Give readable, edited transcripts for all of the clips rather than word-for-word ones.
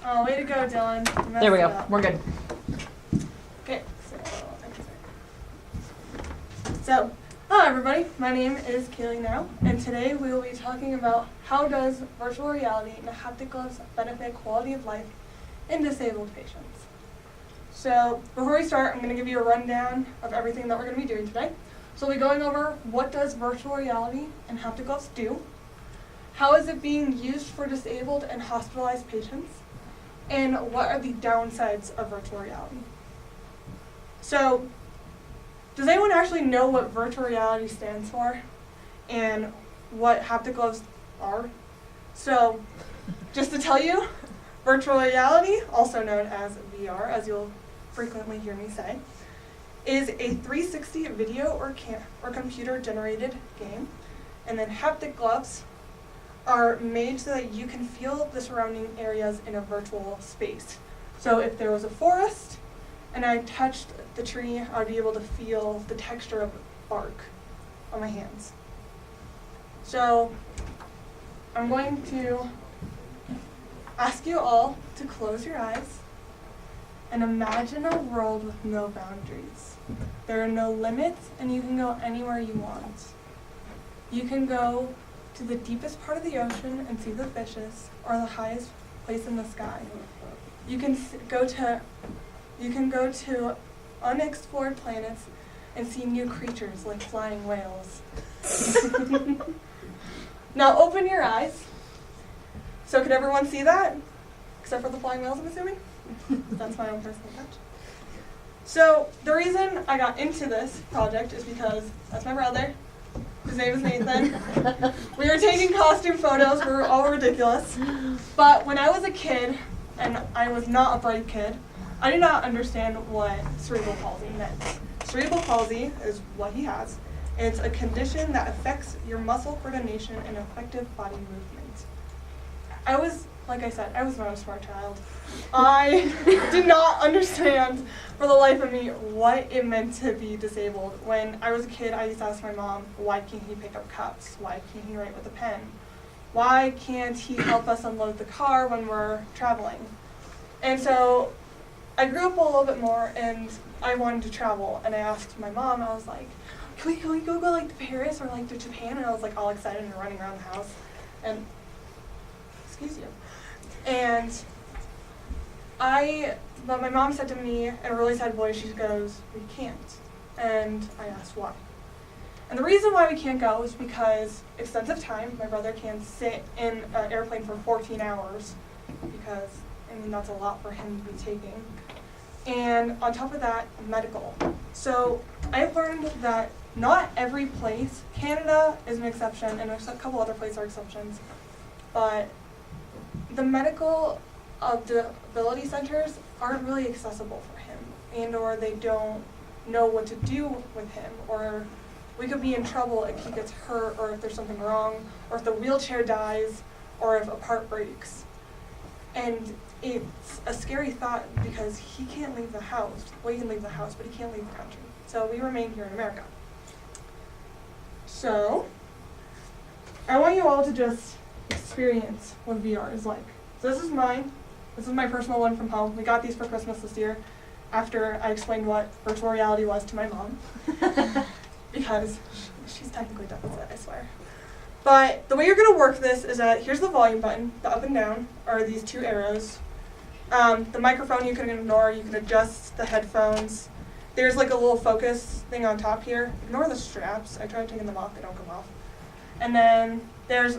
Oh, way to go, Dylan. There we go. We're good. Okay, so hello everybody. My name is Kaleigh now, and today we will be talking about how does virtual reality and haptic gloves benefit quality of life in disabled patients. So before we start, I'm going to give you a rundown of everything that we're going to be doing today. So we'll be going over what does virtual reality and haptic gloves do, how is it being used for disabled and hospitalized patients, and what are the downsides of virtual reality. So, does anyone actually know what virtual reality stands for and what haptic gloves are? So, just to tell you, virtual reality, also known as VR, as you'll frequently hear me say, is a 360 video or computer-generated game, and then haptic gloves are made so that you can feel the surrounding areas in a virtual space. So if there was a forest and I touched the tree, I would be able to feel the texture of bark on my hands. So I'm going to ask you all to close your eyes and imagine a world with no boundaries. There are no limits, and you can go anywhere you want. You can go to the deepest part of the ocean and see the fishes, or the highest place in the sky. You can go to unexplored planets and see new creatures like flying whales. Now open your eyes. So could everyone see that? Except for the flying whales, I'm assuming? That's my own personal touch. So the reason I got into this project is because that's my brother. His name is Nathan. We were taking costume photos. We were all ridiculous. But when I was a kid, and I was not a bright kid, I did not understand what cerebral palsy meant. Cerebral palsy is what he has. It's a condition that affects your muscle coordination and effective body movement. Like I said, I was not a smart child. I did not understand for the life of me what it meant to be disabled. When I was a kid, I used to ask my mom, why can't he pick up cups? Why can't he write with a pen? Why can't he help us unload the car when we're traveling? And so I grew up a little bit more, and I wanted to travel. And I asked my mom, I was like, can we go like to Paris or like to Japan? And I was like all excited and running around the house. And excuse you. And but my mom said to me in a really sad voice, she goes, we can't. And I asked why. And the reason why we can't go is because extensive time. My brother can't sit in an airplane for 14 hours because, that's a lot for him to be taking. And on top of that, medical. So I've learned that not every place, Canada is an exception, and a couple other places are exceptions, but the medical disability centers aren't really accessible for him, and or they don't know what to do with him, or we could be in trouble if he gets hurt, or if there's something wrong, or if the wheelchair dies, or if a part breaks. And it's a scary thought because he can't leave the house. Well, he can leave the house, but he can't leave the country. So we remain here in America. So I want you all to just experience what VR is like. So this is mine. This is my personal one from home. We got these for Christmas this year after I explained what virtual reality was to my mom. Because she's technically done with it, I swear. But the way you're going to work this is that here's the volume button. The up and down are these two arrows. The microphone you can ignore. You can adjust the headphones. There's like a little focus thing on top here. Ignore the straps. I tried taking them off. They don't come off. And then there's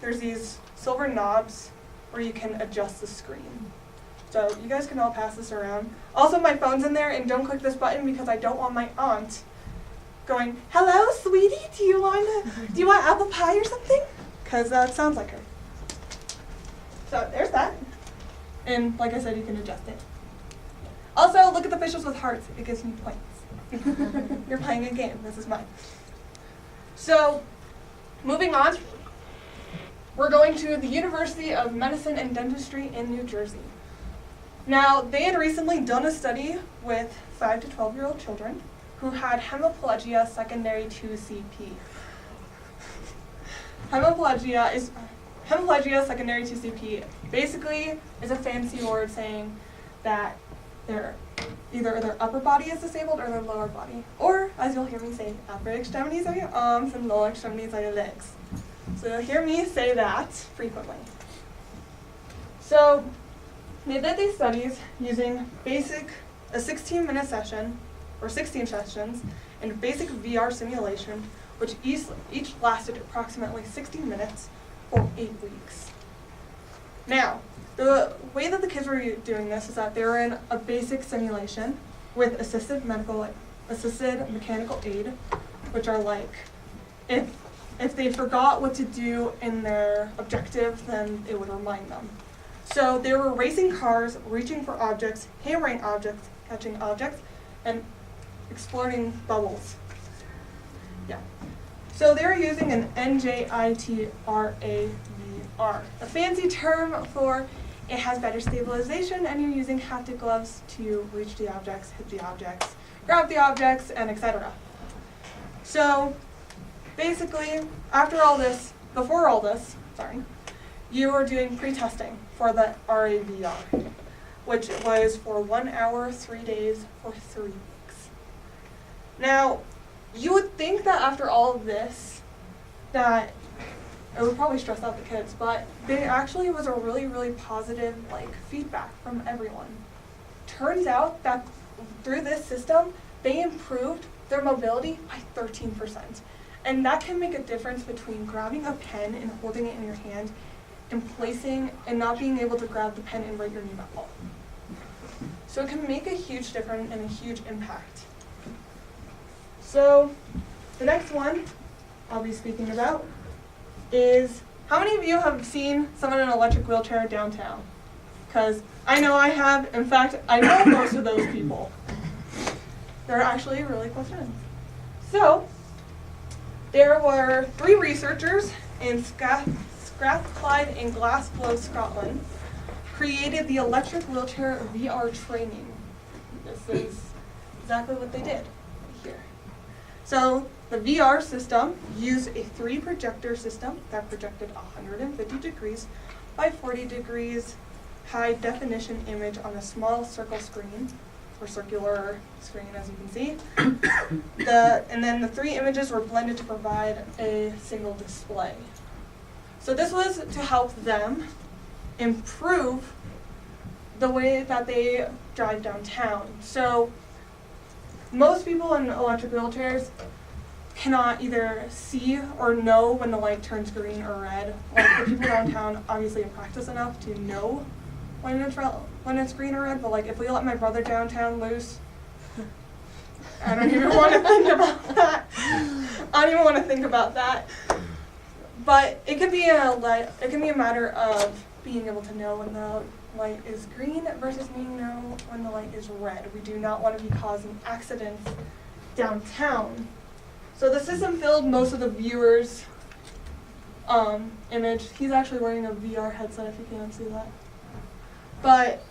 there's these silver knobs where you can adjust the screen. So you guys can all pass this around. Also, my phone's in there, and don't click this button because I don't want my aunt going, hello, sweetie, do you want apple pie or something? Because that sounds like her. So there's that. And like I said, you can adjust it. Also, look at the fishes with hearts. It gives me points. You're playing a game. This is mine. So, moving on, we're going to the University of Medicine and Dentistry in New Jersey. Now, they had recently done a study with 5 to 12-year-old children who had hemiplegia secondary to CP. Hemiplegia is hemiplegia secondary to CP basically is a fancy word saying that either their upper body is disabled or their lower body. Or, as you'll hear me say, upper extremities are your arms and lower extremities are your legs. So you'll hear me say that frequently. So they did these studies using a 16-minute session, or 16 sessions, and basic VR simulation, which each lasted approximately 60 minutes for 8 weeks. Now, the way that the kids were doing this is that they were in a basic simulation with assisted mechanical aid, which are like, if they forgot what to do in their objective, then it would remind them. So they were racing cars, reaching for objects, hammering objects, catching objects, and exploding bubbles. Yeah. So they were using an NJITRAVR, a fancy term for it has better stabilization, and you're using haptic gloves to reach the objects, hit the objects, grab the objects, and etc. So basically, before all this, you were doing pre-testing for the RAVR, which was for 1 hour, 3 days, for 3 weeks. Now, you would think that after all of this, that it would probably stress out the kids, but there actually was a really, really positive feedback from everyone. Turns out that through this system, they improved their mobility by 13%. And that can make a difference between grabbing a pen and holding it in your hand and not being able to grab the pen and write your name at all. So it can make a huge difference and a huge impact. So the next one I'll be speaking about is, how many of you have seen someone in an electric wheelchair downtown? Because I know I have. In fact, I know most of those people. They're actually really close friends. So there were 3 researchers in Strathclyde and Glasgow, Scotland, created the electric wheelchair VR training. This is exactly what they did here. So the VR system used a 3 projector system that projected 150 degrees by 40 degrees high definition image on a small circle screen, or circular screen, as you can see. And then the 3 images were blended to provide a single display. So this was to help them improve the way that they drive downtown. So most people in electric wheelchairs cannot either see or know when the light turns green or red. Like the people downtown obviously have practiced enough to know when it's green or red, but if we let my brother downtown loose, I don't even want to think about that. I don't even want to think about that. But it could be a matter of being able to know when the light is green versus being know when the light is red. We do not want to be causing accidents downtown. So the system filled most of the viewer's image. He's actually wearing a VR headset if you can't see that. But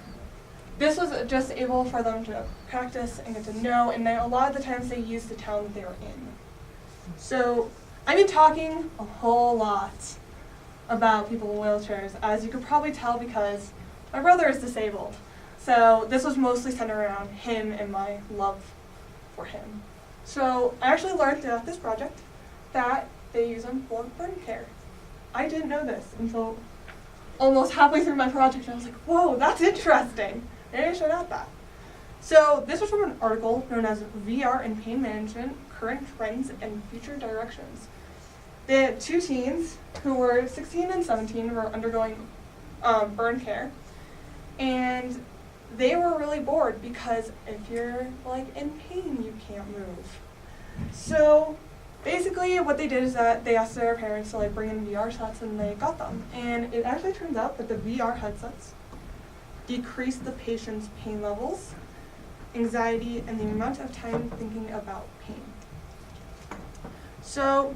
this was just able for them to practice and get to know, and a lot of the times they used the town that they were in. So I've been talking a whole lot about people in wheelchairs, as you could probably tell because my brother is disabled. So this was mostly centered around him and my love for him. So I actually learned throughout this project that they use them for burn care. I didn't know this until almost halfway through my project. I was like, whoa, that's interesting. Maybe I should add that. So this was from an article known as VR and Pain Management, Current Trends and Future Directions. The 2 teens who were 16 and 17 were undergoing burn care, and they were really bored because if you're in pain, you can't move. So basically what they did is that they asked their parents to bring in VR sets, and they got them. And it actually turns out that the VR headsets decreased the patient's pain levels, anxiety, and the amount of time thinking about pain. So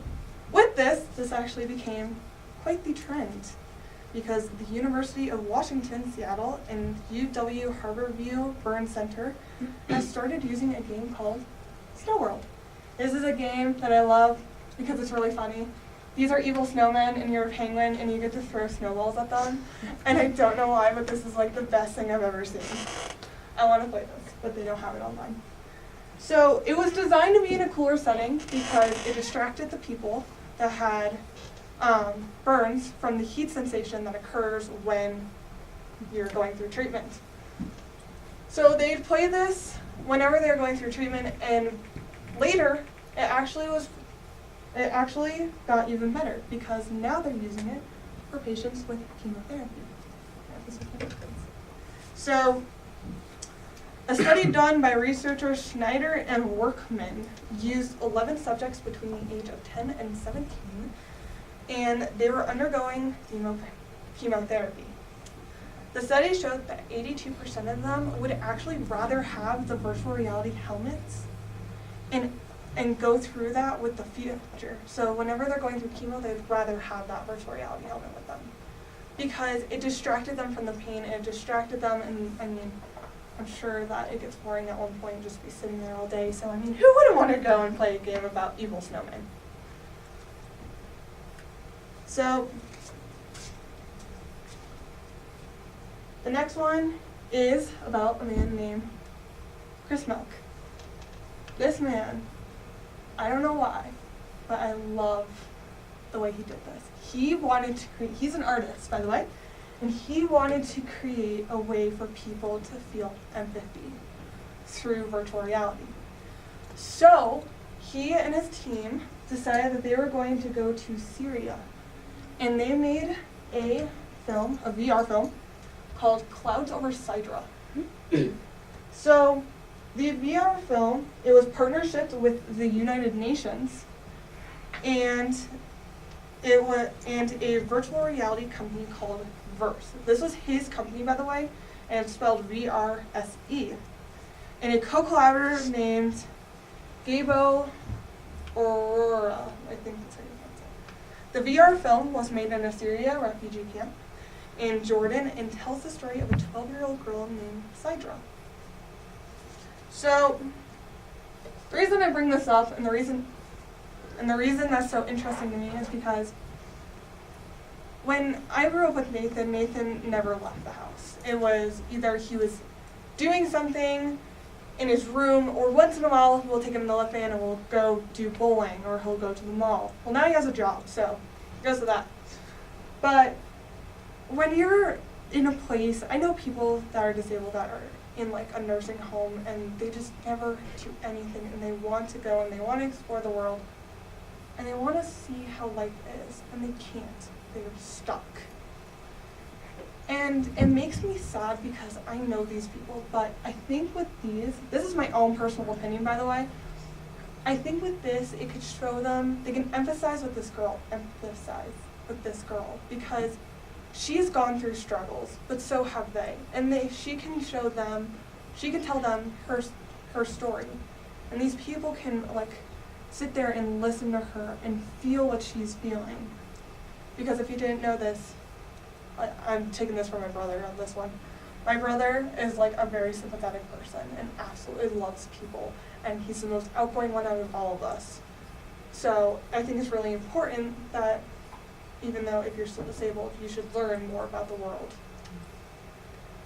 with this actually became quite the trend, because the University of Washington, Seattle, and UW Harborview Burn Center has started using a game called Snow World. This is a game that I love because it's really funny. these are evil snowmen and you're a penguin and you get to throw snowballs at them. And I don't know why, but this is like the best thing I've ever seen. I want to play this, but they don't have it online. So it was designed to be in a cooler setting because it distracted the people that had burns from the heat sensation that occurs when you're going through treatment. So they'd play this whenever they were going through treatment, and later it actually got even better because now they're using it for patients with chemotherapy. So a study done by researchers Schneider and Workman used 11 subjects between the age of 10 and 17, and they were undergoing chemotherapy. The study showed that 82% of them would actually rather have the virtual reality helmets and go through that with the future. So whenever they're going through chemo, they'd rather have that virtual reality helmet with them because it distracted them from the pain, and it distracted them, and I mean, I'm sure that it gets boring at one point just to be sitting there all day. So I mean, who wouldn't want to go and play a game about evil snowmen? So the next one is about a man named Chris Milk. This man, I don't know why, but I love the way he did this. He wanted to create, he's an artist, by the way, and he wanted to create a way for people to feel empathy through virtual reality. So he and his team decided that they were going to go to Syria, and they made a VR film, called Clouds Over Sidra. So the VR film, it was partnership with the United Nations and a virtual reality company called Verse. This was his company, by the way, and it's spelled VRSE. And a co-collaborator named Gabo Aurora, I think that's how you pronounce it. The VR film was made in a Syria refugee camp in Jordan and tells the story of a 12-year-old girl named Sidra. So the reason I bring this up and the reason that's so interesting to me is because when I grew up with Nathan, Nathan never left the house. It was either he was doing something in his room, or once in a while we'll take him in the left van and we'll go do bowling, or he'll go to the mall. Well, now he has a job, so he goes to that. But when you're in a place, I know people that are disabled that are in like a nursing home and they just never do anything, and they want to go and they want to explore the world and they want to see how life is, and they can't. They're stuck. And it makes me sad because I know these people, but I think with this is my own personal opinion, by the way, I think with this, it could show them, they can empathize with this girl, because she's gone through struggles, but so have they. And she can tell them her story. And these people can like sit there and listen to her and feel what she's feeling. Because if you didn't know this, I'm taking this from my brother on this one. My brother is like a very sympathetic person and absolutely loves people, and he's the most outgoing one out of all of us. So I think it's really important that even though if you're still disabled, you should learn more about the world.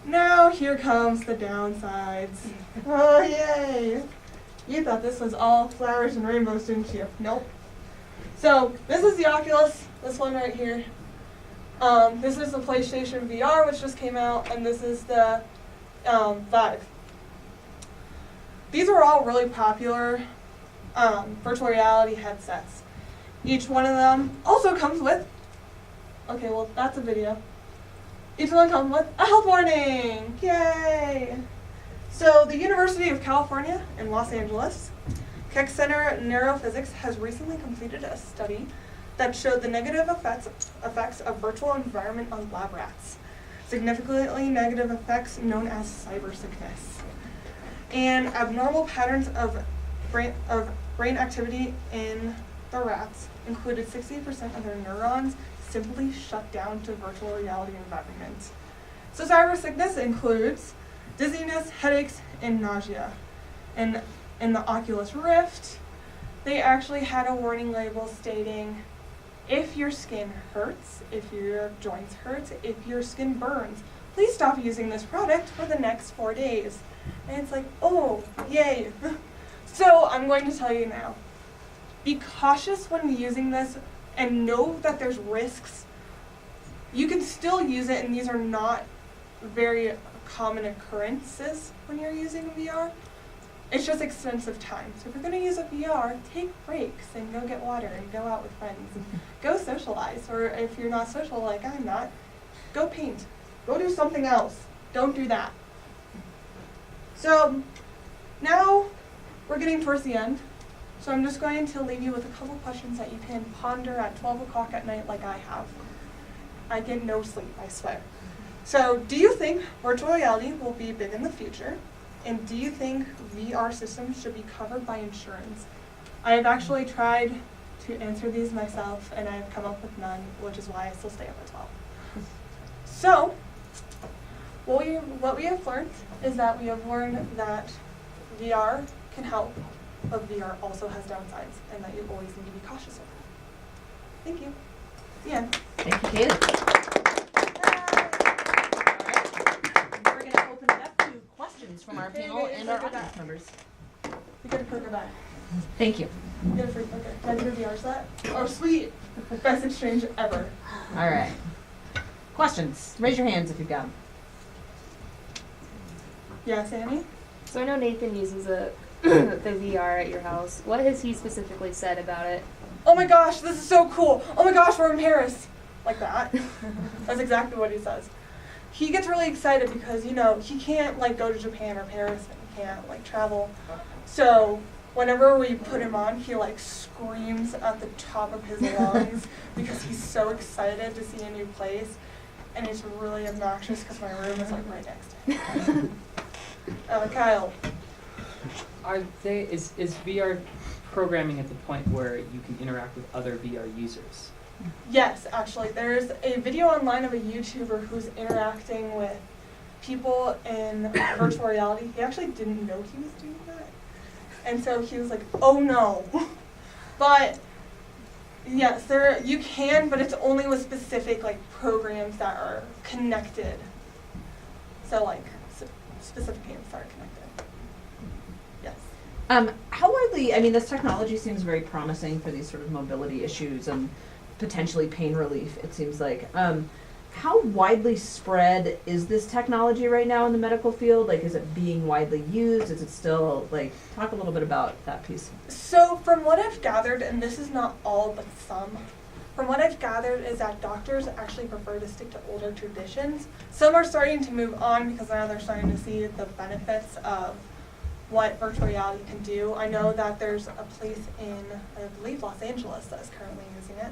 Now here comes the downsides. Oh yay! You thought this was all flowers and rainbows, didn't you? Nope. So this is the Oculus, this one right here. This is the PlayStation VR, which just came out, and this is the Vive. These are all really popular virtual reality headsets. Each one of them also comes with, okay, well, that's a video. Each one comes with a health warning. Yay! So the University of California in Los Angeles, Keck Center Neurophysics has recently completed a study that showed the negative effects of virtual environment on lab rats. Significantly negative effects known as cyber sickness. And abnormal patterns of brain activity in the rats included 60% of their neurons simply shut down to virtual reality environments. So cyber sickness includes dizziness, headaches, and nausea. And in the Oculus Rift, they actually had a warning label stating if your skin hurts, if your joints hurt, if your skin burns, please stop using this product for the next 4 days. And it's like, oh, yay. So I'm going to tell you now, be cautious when using this and know that there's risks. You can still use it, and these are not very common occurrences when you're using VR. It's just expensive time. So if you're going to use a VR, take breaks and go get water and go out with friends and go socialize. Or if you're not social like I'm not, go paint. Go do something else. Don't do that. So now we're getting towards the end. So I'm just going to leave you with a couple questions that you can ponder at 12 o'clock at night like I have. I get no sleep, I swear. So do you think virtual reality will be big in the future? And do you think VR systems should be covered by insurance? I have actually tried to answer these myself, and I have come up with none, which is why I still stay up at 12. So what we have learned is that we have learned that VR can help, but VR also has downsides, and that you always need to be cautious of it. Thank you. The end. Thank you, Kaleigh. We're going to open it up to questions from our panel and our audience members. You get a poker back. Thank you. You get a free poker. Can I do a VR set? Oh, sweet. Best exchange ever. All right. Questions. Raise your hands if you've got them. Yes, Annie? So I know Nathan uses the VR at your house. What has he specifically said about it? Oh my gosh, this is so cool. Oh my gosh, we're in Paris. Like that. That's exactly what he says. He gets really excited because, you know, he can't like go to Japan or Paris, and he can't like travel. So whenever we put him on, he like screams at the top of his lungs because he's so excited to see a new place. And it's really obnoxious because my room is like right next to him. Kyle. Is VR programming at the point where you can interact with other VR users? Yes, actually. There's a video online of a YouTuber who's interacting with people in virtual reality. He actually didn't know he was doing that. And so he was like, oh no. But yes, you can, but it's only with specific like programs that are connected. So like specific games that are connected. Yes. How widely, I mean, this technology seems very promising for these sort of mobility issues and potentially pain relief, it seems like. How widely spread is this technology right now in the medical field? Like, is it being widely used? Is it still, like, talk a little bit about that piece. So from what I've gathered, and this is not all but some, from what I've gathered is that doctors actually prefer to stick to older traditions. Some are starting to move on because now they're starting to see the benefits of what virtual reality can do. I know that there's a place in, I believe, Los Angeles that is currently using it.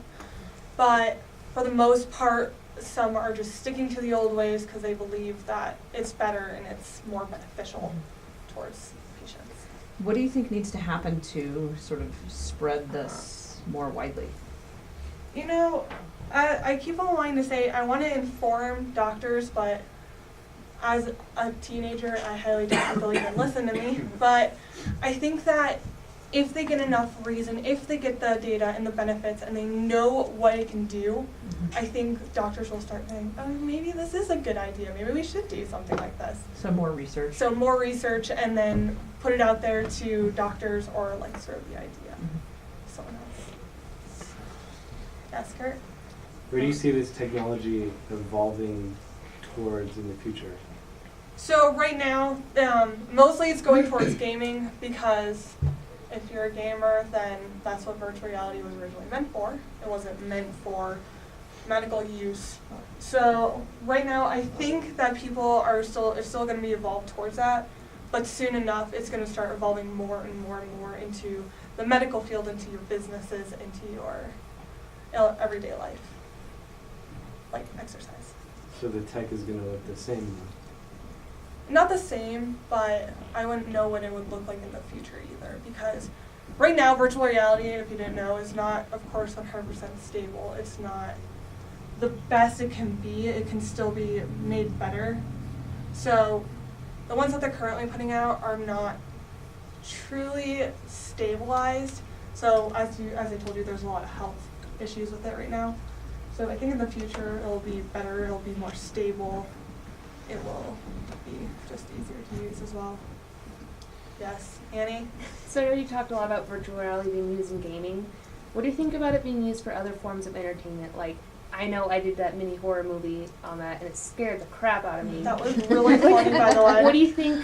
But for the most part, some are just sticking to the old ways because they believe that it's better and it's more beneficial towards patients. What do you think needs to happen to sort of spread this more widely? You know, I keep on wanting to say I want to inform doctors, but as a teenager, I highly doubt they'll even listen to me. But I think that if they get enough reason, if they get the data and the benefits and they know what it can do, I think doctors will start saying, oh, maybe this is a good idea. Maybe we should do something like this. So more research. So more research, and then put it out there to doctors or like sort of the idea. Someone else. Yes, Kurt? Where do you see this technology evolving towards in the future? So right now, mostly it's going towards gaming because if you're a gamer, then that's what virtual reality was originally meant for. It wasn't meant for medical use. So right now, I think that people are still going to be evolved towards that, but soon enough, it's going to start evolving more and more and more into the medical field, into your businesses, into your everyday life, like exercise. So the tech is going to look the same. Not the same, but I wouldn't know what it would look like in the future either, because right now virtual reality, if you didn't know, is not, of course, 100% stable. It's not the best it can be. It can still be made better. So the ones that they're currently putting out are not truly stabilized. So as I told you, there's a lot of health issues with it right now. So I think in the future it'll be better, it'll be more stable, it will be just easier to use as well. Yes, Annie? So I know you talked a lot about virtual reality being used in gaming. What do you think about it being used for other forms of entertainment? Like, I know I did that mini horror movie on that, and it scared the crap out of me. That was really funny, by the way. What do you think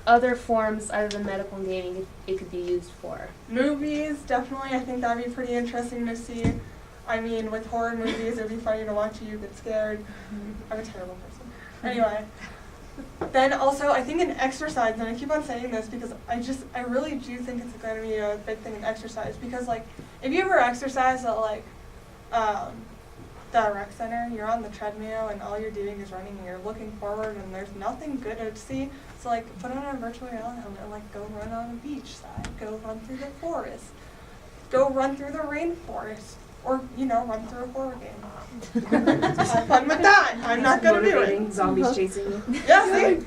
other forms other than medical and gaming it could be used for? Movies, definitely. I think that'd be pretty interesting to see. I mean, with horror movies, it'd be funny to watch you get scared. I'm a terrible person. Anyway. Then also, I think in exercise, and I keep on saying this because I really do think it's going to be a big thing in exercise. Because, like, if you ever exercise at, like, the rec center, you're on the treadmill and all you're doing is running and you're looking forward and there's nothing good to see. So, like, put on a virtual reality helmet and, like, go run on a beach side, go run through the forest, go run through the rainforest, or, you know, run through a horror game. Have fun with that. I'm not going to do it. Zombies chasing you. Yeah, see?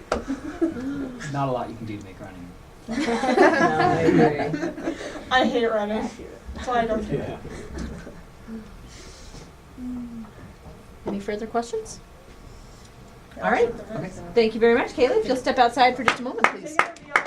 Not a lot you can do to make running. No, I agree. I hate running. So I don't do it. Any further questions? All right. Thank you very much, Kaleigh. If you'll step outside for just a moment, please. Take it,